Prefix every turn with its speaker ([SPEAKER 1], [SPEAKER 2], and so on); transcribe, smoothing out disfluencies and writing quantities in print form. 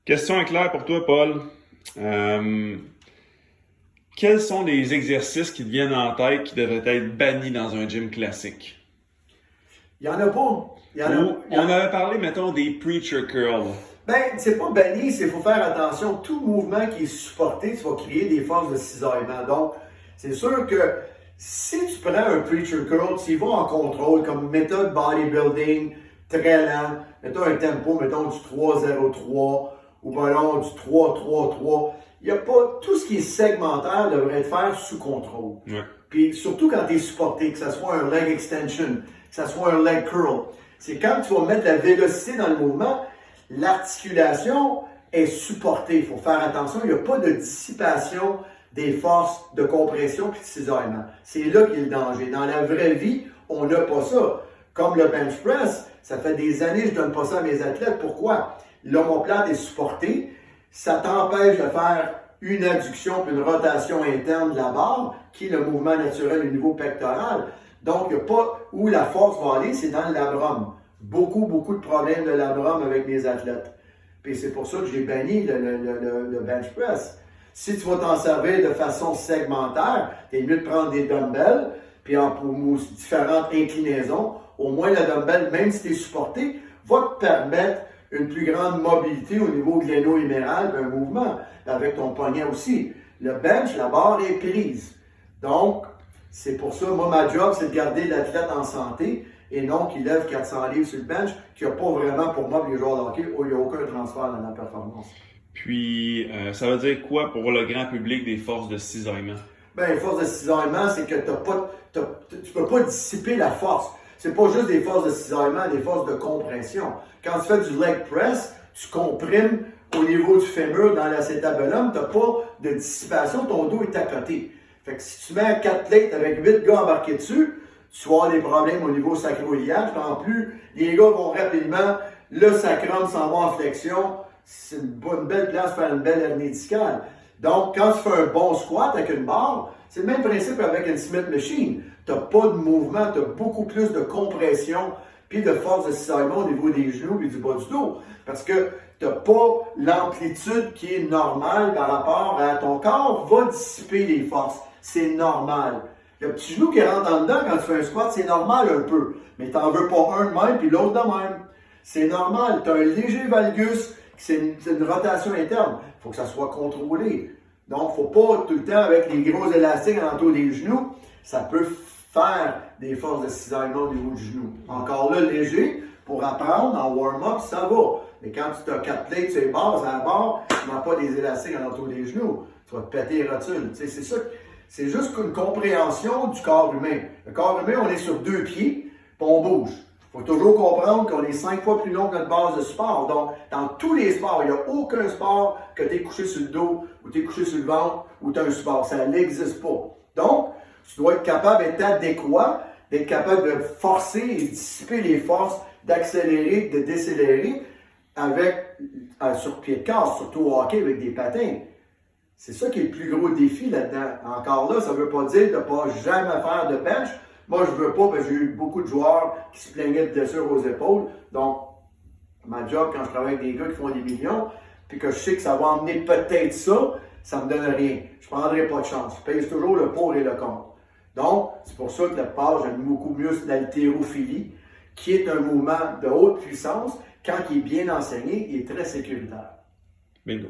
[SPEAKER 1] Question est claire pour toi, Paul. Quels sont les exercices qui te viennent en tête qui devraient être bannis dans un gym classique?
[SPEAKER 2] Il n'y en a pas.
[SPEAKER 1] On avait parlé, mettons, des preacher curls.
[SPEAKER 2] Ben, c'est pas banni, c'est faut faire attention. Tout mouvement qui est supporté, tu vas créer des forces de cisaillement. Donc, c'est sûr que si tu prends un preacher curl, tu y vas en contrôle, comme méthode bodybuilding, très lent, mettons un tempo, mettons du 3-0-3 ou ballon du 3-3-3. Il n'y a pas, tout ce qui est segmentaire devrait être fait sous contrôle.
[SPEAKER 1] Ouais.
[SPEAKER 2] Puis surtout quand tu es supporté, que ce soit un leg extension, que ce soit un leg curl. C'est quand tu vas mettre la vélocité dans le mouvement, l'articulation est supportée. Il faut faire attention, il n'y a pas de dissipation des forces de compression et de cisaillement. C'est là qu'il y a le danger. Dans la vraie vie, on n'a pas ça. Comme le bench press, ça fait des années que je ne donne pas ça à mes athlètes. Pourquoi? L'omoplate est supportée. Ça t'empêche de faire une adduction puis une rotation interne de la barre, qui est le mouvement naturel au niveau pectoral. Donc, il n'y a pas où la force va aller, c'est dans le labrum. Beaucoup de problèmes de labrum avec mes athlètes. Puis c'est pour ça que j'ai banni le bench press. Si tu vas t'en servir de façon segmentaire, tu es mieux de prendre des dumbbells, puis pour différentes inclinaisons. Au moins, le dumbbell, même si tu es supporté, va te permettre une plus grande mobilité au niveau gléno-huméral d'un mouvement, avec ton poignet aussi. Le bench, la barre est prise. Donc, c'est pour ça, moi, ma job, c'est de garder l'athlète en santé et non qu'il lève 400 livres sur le bench, qu'il n'y a pas vraiment, pour moi, les joueurs de hockey, où il n'y a aucun transfert dans la performance.
[SPEAKER 1] Puis, ça veut dire quoi pour le grand public des forces de cisaillement?
[SPEAKER 2] Bien, les forces de cisaillement, c'est que tu ne peux pas dissiper la force. C'est pas juste des forces de cisaillement, des forces de compression. Quand tu fais du leg press, tu comprimes au niveau du fémur dans l'acétabulum, tu n'as pas de dissipation, ton dos est à côté. Fait que si tu mets 4 plates avec 8 gars embarqués dessus, tu vas avoir des problèmes au niveau sacro-iliaque. En plus, les gars vont rapidement, le sacrum s'en va en flexion. C'est une belle place pour faire une belle hernie discale. Donc, quand tu fais un bon squat avec une barre, c'est le même principe avec une Smith Machine. Tu n'as pas de mouvement, tu as beaucoup plus de compression puis de force de cisaillement au niveau des genoux et du bas du dos. Parce que tu n'as pas l'amplitude qui est normale par rapport à ton corps va dissiper les forces. C'est normal. Le petit genou qui rentre en dedans quand tu fais un squat, c'est normal un peu. Mais tu n'en veux pas un de même puis l'autre de même. C'est normal. Tu as un léger valgus, c'est une rotation interne. Il faut que ça soit contrôlé. Donc, il ne faut pas tout le temps avec les gros élastiques alentour des genoux. Ça peut faire des forces de cisaillement au niveau du genou. Encore là, léger, pour apprendre en warm-up, ça va. Mais quand tu as 4 plates sur les barres, à la barre, tu n'as pas des élastiques alentour des genoux. Tu vas te péter les rotules. C'est ça. C'est juste une compréhension du corps humain. Le corps humain, on est sur 2 pieds, puis on bouge. Il faut toujours comprendre qu'on est 5 fois plus long que notre base de sport. Donc, dans tous les sports, il n'y a aucun sport que tu es couché sur le dos, ou tu es couché sur le ventre, ou tu as un support. Ça n'existe pas. Donc, tu dois être capable d'être adéquat, d'être capable de forcer et dissiper les forces, d'accélérer, de décélérer sur pied de casse, surtout au hockey avec des patins. C'est ça qui est le plus gros défi là-dedans. Encore là, ça ne veut pas dire de ne pas jamais faire de bench. Moi, je ne veux pas, parce que j'ai eu beaucoup de joueurs qui se plaignaient de blessures aux épaules. Donc, ma job, quand je travaille avec des gars qui font des millions, puis que je sais que ça va emmener peut-être ça, ça ne me donne rien. Je ne prendrai pas de chance. Je pèse toujours le pour et le contre. Donc, c'est pour ça que la plupart, j'aime beaucoup mieux l'haltérophilie, qui est un mouvement de haute puissance. Quand il est bien enseigné, il est très sécuritaire.
[SPEAKER 1] Bingo.